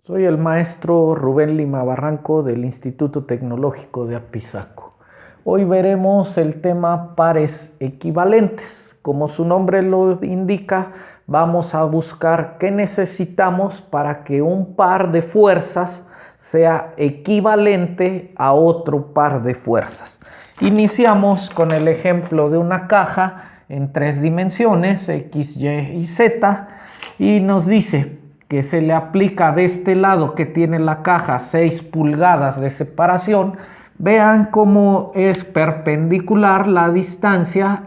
Soy el maestro Rubén Lima Barranco del Instituto Tecnológico de Apizaco. Hoy veremos el tema pares equivalentes. Como su nombre lo indica, vamos a buscar qué necesitamos para que un par de fuerzas sea equivalente a otro par de fuerzas. Iniciamos con el ejemplo de una caja en 3 dimensiones, X, Y y Z, y nos dice que se le aplica de este lado que tiene la caja 6 pulgadas de separación. Vean cómo es perpendicular la distancia,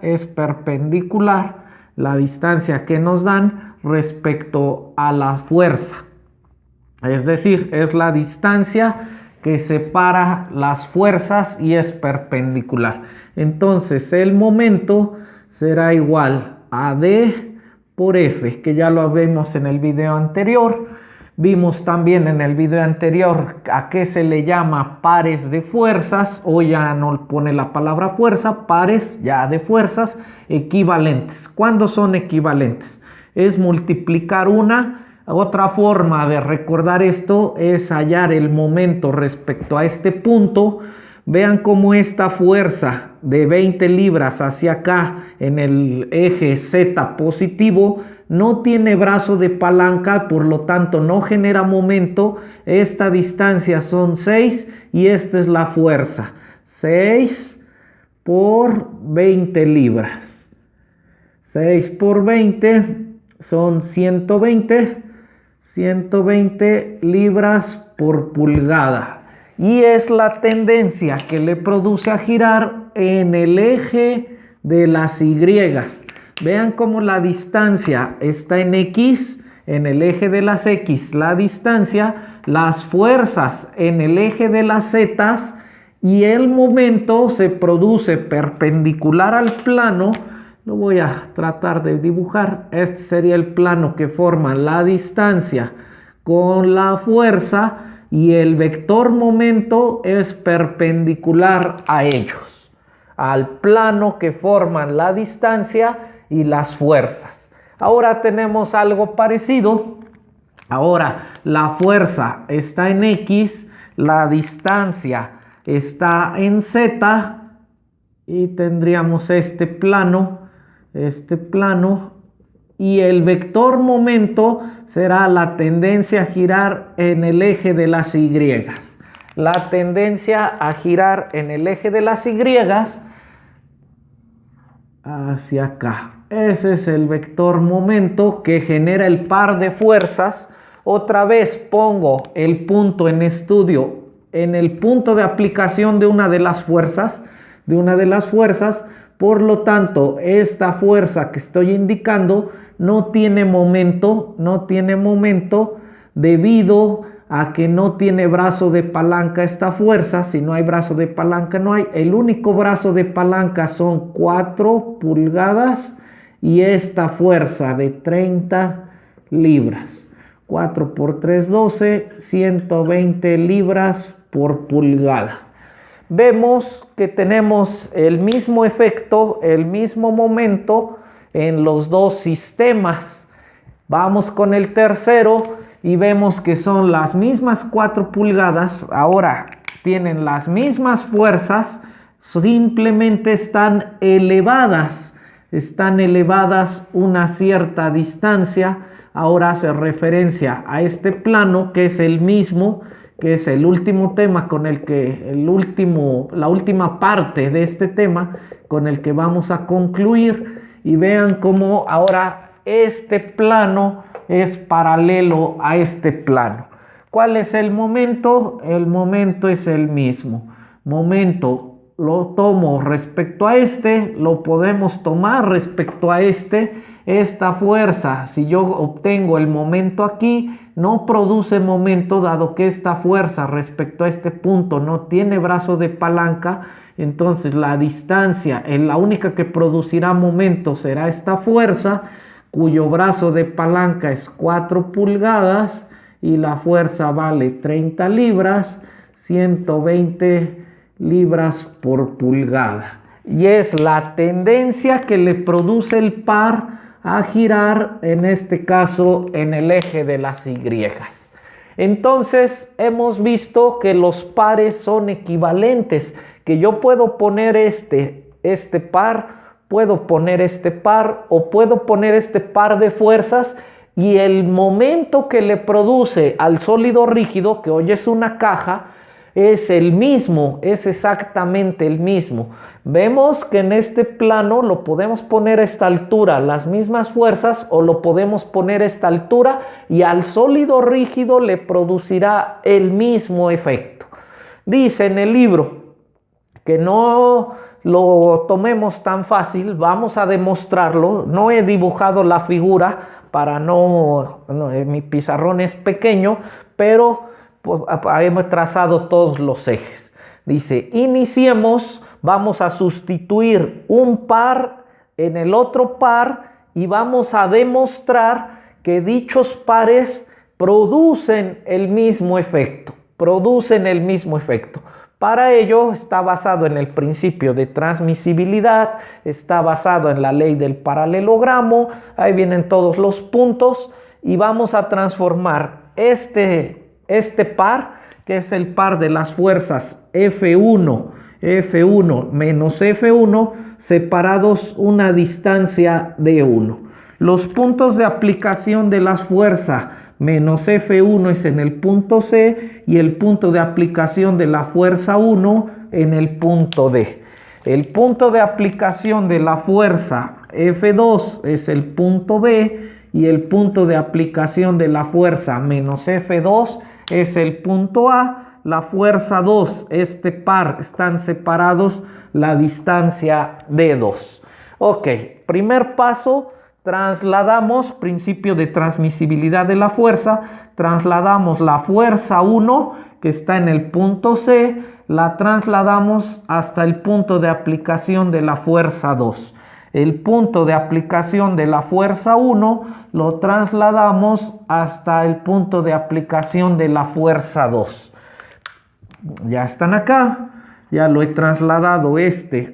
que nos dan respecto a la fuerza. Es decir, es la distancia que separa las fuerzas y es perpendicular. Entonces el momento será igual a D por F, que ya lo vimos en el video anterior. Vimos también en el video anterior a qué se le llama pares de fuerzas. Hoy ya no pone la palabra fuerza, pares ya de fuerzas equivalentes. ¿Cuándo son equivalentes? Es multiplicar una. Otra forma de recordar esto es hallar el momento respecto a este punto. Vean cómo esta fuerza de 20 libras hacia acá en el eje Z positivo no tiene brazo de palanca, por lo tanto no genera momento. Esta distancia son 6 y esta es la fuerza. 6 por 20 libras. 6 por 20 son 120. 120 libras por pulgada. Y es la tendencia que le produce a girar en el eje de las Y. Vean cómo la distancia está en X, en el eje de las X, la distancia, las fuerzas en el eje de las Z y el momento se produce perpendicular al plano. Lo voy a tratar de dibujar. Este sería el plano que forma la distancia con la fuerza y el vector momento es perpendicular a ellos, al plano que forman la distancia y las fuerzas. Ahora tenemos algo parecido. Ahora la fuerza está en X, la distancia está en Z y tendríamos este plano y el vector momento será la tendencia a girar en el eje de las Y. La tendencia a girar en el eje de las Y hacia acá. Ese es el vector momento que genera el par de fuerzas. Otra vez pongo el punto en estudio en el punto de aplicación de una de las fuerzas. Por lo tanto, esta fuerza que estoy indicando no tiene momento debido a que no tiene brazo de palanca esta fuerza. Si no hay brazo de palanca, no hay. El único brazo de palanca son 4 pulgadas y esta fuerza de 30 libras. 4 por 3, 12, 120 libras por pulgada. Vemos que tenemos el mismo efecto, el mismo momento en los dos sistemas. Vamos con el tercero y vemos que son las mismas 4 pulgadas. Ahora tienen las mismas fuerzas, simplemente están elevadas una cierta distancia. Ahora hace referencia a este plano que es el mismo, que es el último tema con el que, la última parte de este tema con el que vamos a concluir. Y vean cómo ahora este plano es paralelo a este plano. ¿Cuál es el momento? El momento es el mismo. Momento lo tomo respecto a este, lo podemos tomar respecto a este. Esta fuerza, si yo obtengo el momento aquí, no produce momento, dado que esta fuerza respecto a este punto no tiene brazo de palanca. Entonces la distancia, la única que producirá momento será esta fuerza, cuyo brazo de palanca es 4 pulgadas y la fuerza vale 30 libras, 120 libras por pulgada. Y es la tendencia que le produce el par a girar, en este caso, en el eje de las Y. Entonces hemos visto que los pares son equivalentes, que yo puedo poner este par, puedo poner este par o puedo poner este par de fuerzas y el momento que le produce al sólido rígido, que hoy es una caja, es el mismo, es exactamente el mismo. Vemos que en este plano lo podemos poner a esta altura, las mismas fuerzas, o lo podemos poner a esta altura y al sólido rígido le producirá el mismo efecto. Dice en el libro que no lo tomemos tan fácil, vamos a demostrarlo. No he dibujado la figura para mi pizarrón es pequeño, pero pues, hemos trazado todos los ejes. Dice, iniciemos, vamos a sustituir un par en el otro par y vamos a demostrar que dichos pares producen el mismo efecto. Para ello está basado en el principio de transmisibilidad, está basado en la ley del paralelogramo, ahí vienen todos los puntos y vamos a transformar este par, que es el par de las fuerzas F1 menos F1 separados una distancia de 1. Los puntos de aplicación de las fuerzas menos F1 es en el punto C y el punto de aplicación de la fuerza 1 en el punto D. El punto de aplicación de la fuerza F2 es el punto B y el punto de aplicación de la fuerza menos F2 es el punto A. La fuerza 2, este par, están separados la distancia de 2. Ok, primer paso. Trasladamos, principio de transmisibilidad de la fuerza, trasladamos la fuerza 1 que está en el punto C, la trasladamos hasta el punto de aplicación de la fuerza 2. El punto de aplicación de la fuerza 1 lo trasladamos hasta el punto de aplicación de la fuerza 2. Ya están acá, ya lo he trasladado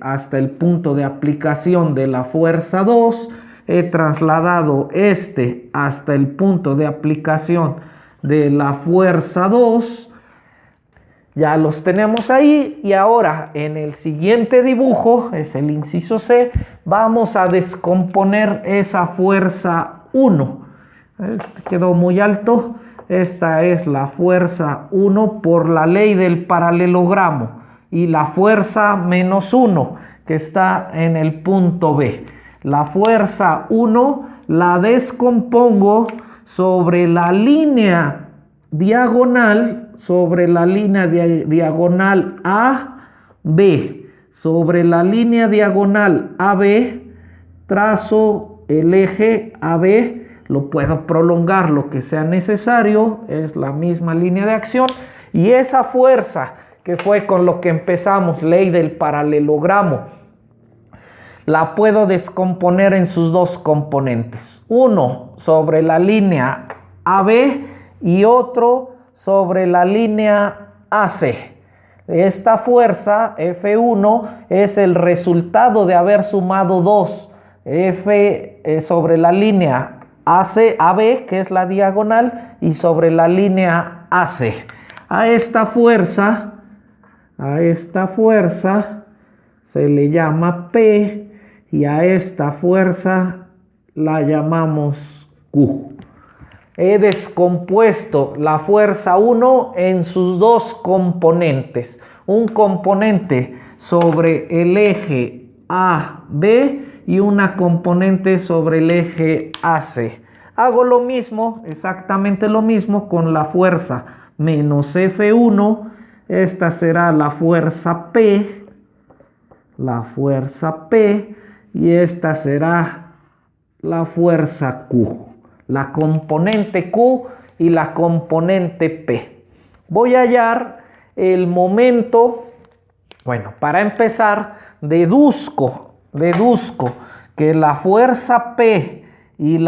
hasta el punto de aplicación de la fuerza 2. He trasladado hasta el punto de aplicación de la fuerza 2. Ya los tenemos ahí y ahora en el siguiente dibujo, es el inciso C, vamos a descomponer esa fuerza 1. Quedó muy alto. Esta es la fuerza 1 por la ley del paralelogramo y la fuerza menos 1 que está en el punto B. La fuerza 1 la descompongo sobre la línea diagonal, AB. Sobre la línea diagonal AB trazo el eje AB, lo puedo prolongar lo que sea necesario, es la misma línea de acción, y esa fuerza que fue con lo que empezamos, ley del paralelogramo, la puedo descomponer en sus dos componentes. Uno sobre la línea AB y otro sobre la línea AC. Esta fuerza F1 es el resultado de haber sumado dos F sobre la línea AB, que es la diagonal, y sobre la línea AC. A esta fuerza se le llama P. Y a esta fuerza la llamamos Q. He descompuesto la fuerza 1 en sus dos componentes. Un componente sobre el eje AB y una componente sobre el eje AC. Hago lo mismo, exactamente lo mismo con la fuerza menos F1. Esta será la fuerza P. Y esta será la fuerza Q, la componente Q y la componente P. Voy a hallar el momento. Bueno, para empezar, deduzco que la fuerza P y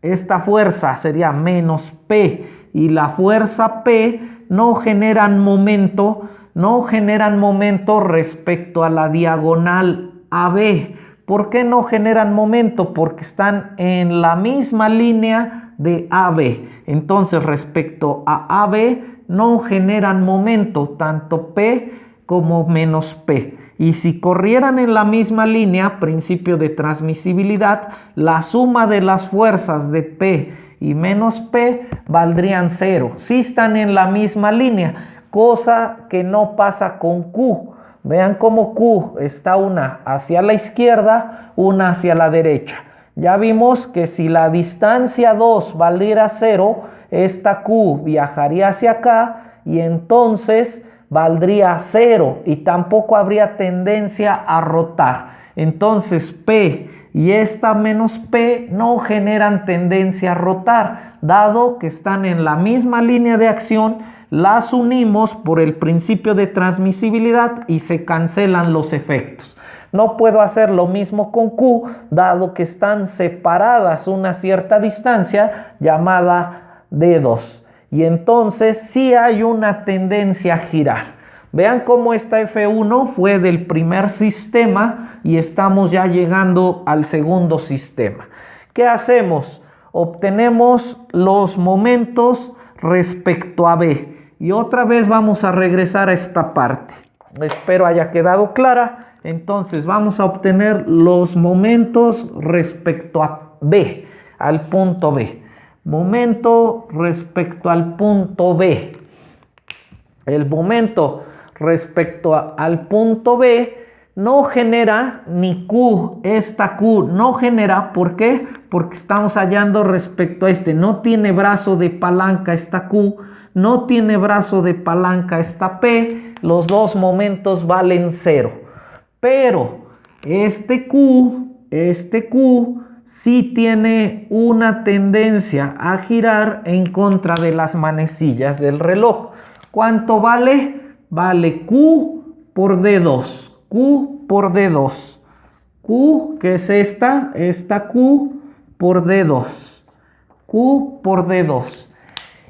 esta fuerza sería menos P y la fuerza P no generan momento respecto a la diagonal AB. ¿Por qué no generan momento? Porque están en la misma línea de AB. Entonces, respecto a AB, no generan momento tanto P como menos P. Y si corrieran en la misma línea, principio de transmisibilidad, la suma de las fuerzas de P y menos P valdrían 0. Si están en la misma línea, cosa que no pasa con Q. Vean cómo Q está una hacia la izquierda, una hacia la derecha. Ya vimos que si la distancia 2 valiera 0, esta Q viajaría hacia acá y entonces valdría 0 y tampoco habría tendencia a rotar. Entonces P y esta menos P no generan tendencia a rotar, dado que están en la misma línea de acción. Las unimos por el principio de transmisibilidad y se cancelan los efectos. No puedo hacer lo mismo con Q, dado que están separadas una cierta distancia llamada D2. Y entonces sí hay una tendencia a girar. Vean cómo esta F1 fue del primer sistema y estamos ya llegando al segundo sistema. ¿Qué hacemos? Obtenemos los momentos respecto a B. Y otra vez vamos a regresar a esta parte. Espero haya quedado clara. Entonces vamos a obtener los momentos respecto a B, al punto B. Momento respecto al punto B. El momento respecto al punto B no genera ni Q. Esta Q no genera. ¿Por qué? Porque estamos hallando respecto a este. No tiene brazo de palanca esta Q. No tiene brazo de palanca esta P. Los dos momentos valen 0. Pero este Q sí tiene una tendencia a girar en contra de las manecillas del reloj. ¿Cuánto vale? Vale Q por D2. Q por D2. Q, que es esta Q por D2. Q por D2.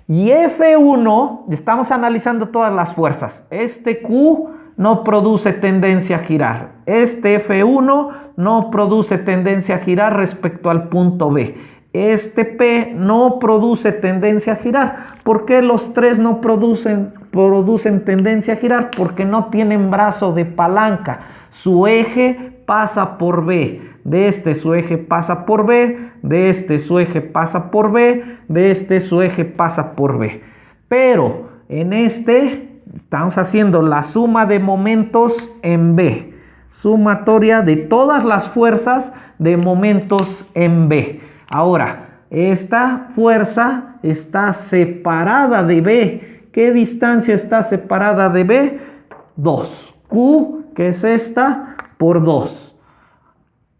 Y F1, estamos analizando todas las fuerzas. Este Q no produce tendencia a girar. Este F1 no produce tendencia a girar respecto al punto B. Este P no produce tendencia a girar. ¿Por qué los tres no producen tendencia a girar? Porque no tienen brazo de palanca. Su eje pasa por B. De este su eje pasa por B. De este su eje pasa por B. De este su eje pasa por B. Pero en este estamos haciendo la suma de momentos en B. Sumatoria de todas las fuerzas de momentos en B. Ahora, esta fuerza está separada de B. ¿Qué distancia está separada de B? 2. Q, que es esta, por 2.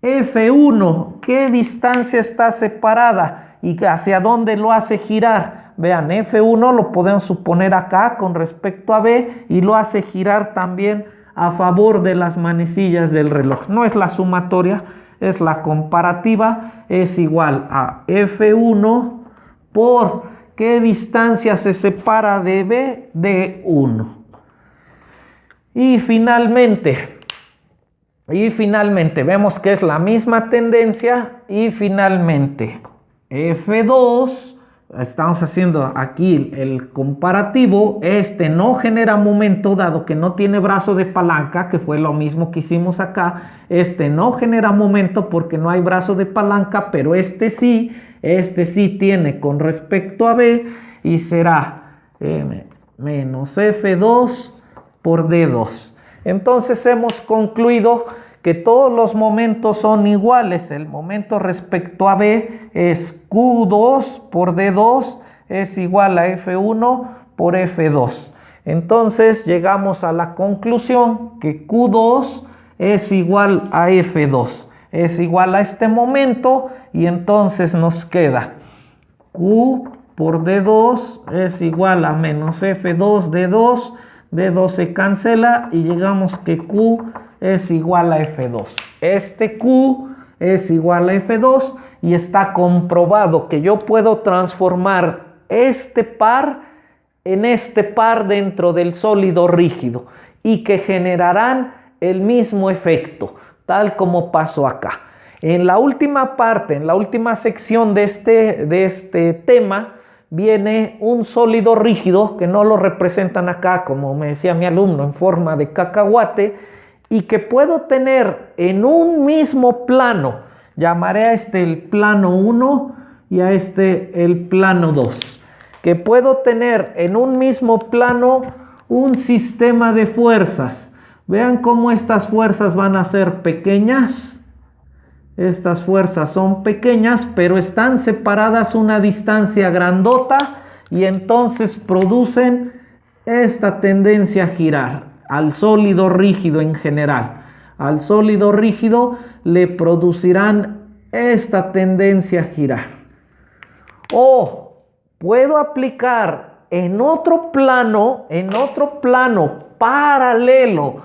F1, ¿qué distancia está separada? ¿Y hacia dónde lo hace girar? Vean, F1 lo podemos suponer acá con respecto a B y lo hace girar también a favor de las manecillas del reloj. No es la sumatoria, es la comparativa. Es igual a F1 por ¿qué distancia se separa de B? De 1. Y finalmente vemos que es la misma tendencia. Y finalmente F2, estamos haciendo aquí el comparativo. Este no genera momento dado que no tiene brazo de palanca, que fue lo mismo que hicimos acá. Este no genera momento porque no hay brazo de palanca, pero este sí tiene con respecto a B y será menos F2 por D2. Entonces hemos concluido que todos los momentos son iguales. El momento respecto a B es Q2 por D2 es igual a F1 por F2. Entonces llegamos a la conclusión que Q2 es igual a F2. Es igual a este momento y entonces nos queda Q por D2 es igual a menos F2 D2. D2 se cancela y llegamos que Q es igual a F2. Este Q es igual a F2 y está comprobado que yo puedo transformar este par en este par dentro del sólido rígido y que generarán el mismo efecto, tal como pasó acá. En la última parte, en la última sección de este tema, viene un sólido rígido que no lo representan acá, como me decía mi alumno, en forma de cacahuate, y que puedo tener en un mismo plano. Llamaré a este el plano 1 y a este el plano 2. Que puedo tener en un mismo plano un sistema de fuerzas. Vean cómo estas fuerzas van a ser pequeñas. Estas fuerzas son pequeñas, pero están separadas una distancia grandota y entonces producen esta tendencia a girar al sólido rígido en general. Al sólido rígido le producirán esta tendencia a girar. O puedo aplicar en otro plano paralelo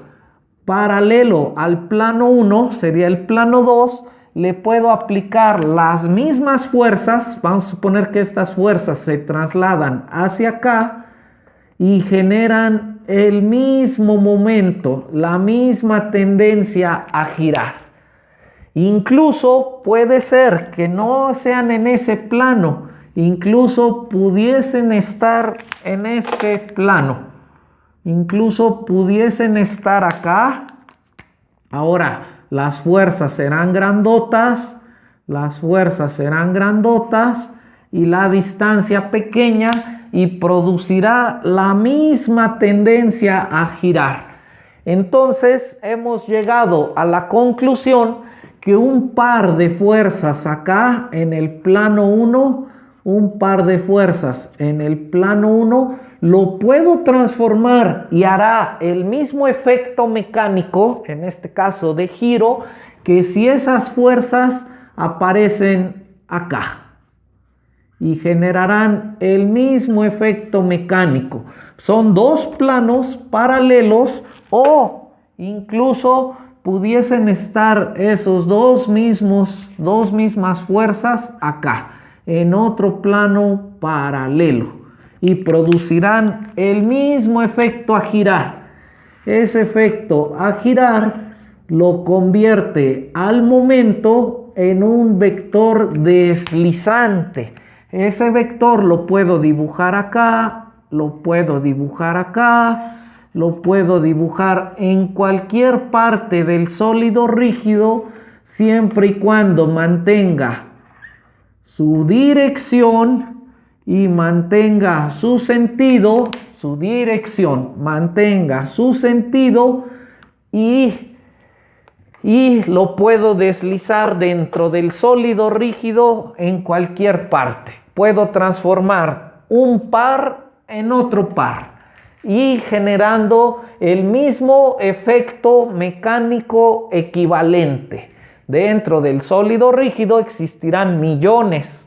al plano 1, sería el plano 2, le puedo aplicar las mismas fuerzas. Vamos a suponer que estas fuerzas se trasladan hacia acá y generan el mismo momento, la misma tendencia a girar. Incluso puede ser que no sean en ese plano, incluso pudiesen estar en este plano, incluso pudiesen estar acá. Ahora, las fuerzas serán grandotas y la distancia pequeña y producirá la misma tendencia a girar. Entonces hemos llegado a la conclusión que un par de fuerzas acá en el plano 1, lo puedo transformar y hará el mismo efecto mecánico, en este caso de giro, que si esas fuerzas aparecen acá. Y generarán el mismo efecto mecánico. Son dos planos paralelos o incluso pudiesen estar esos dos mismas fuerzas acá, en otro plano paralelo, y producirán el mismo efecto a girar. Ese efecto a girar lo convierte al momento en un vector deslizante. Ese vector lo puedo dibujar acá, lo puedo dibujar acá, lo puedo dibujar en cualquier parte del sólido rígido, siempre y cuando mantenga su dirección y mantenga su sentido, y lo puedo deslizar dentro del sólido rígido en cualquier parte. Puedo transformar un par en otro par y generando el mismo efecto mecánico equivalente. Dentro del sólido rígido existirán millones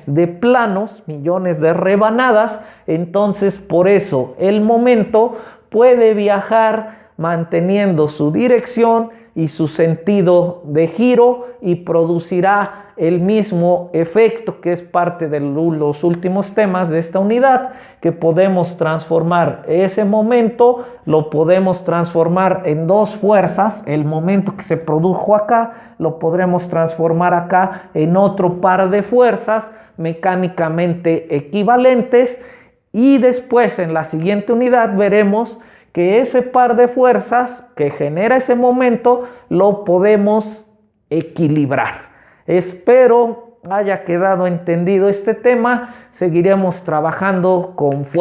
de planos, millones de rebanadas. Entonces, por eso el momento puede viajar manteniendo su dirección y su sentido de giro y producirá el mismo efecto, que es parte de los últimos temas de esta unidad, que podemos transformar ese momento, lo podemos transformar en dos fuerzas. El momento que se produjo acá lo podremos transformar acá en otro par de fuerzas mecánicamente equivalentes, y después en la siguiente unidad veremos que ese par de fuerzas que genera ese momento lo podemos equilibrar. Espero haya quedado entendido este tema. Seguiremos trabajando con fuerza.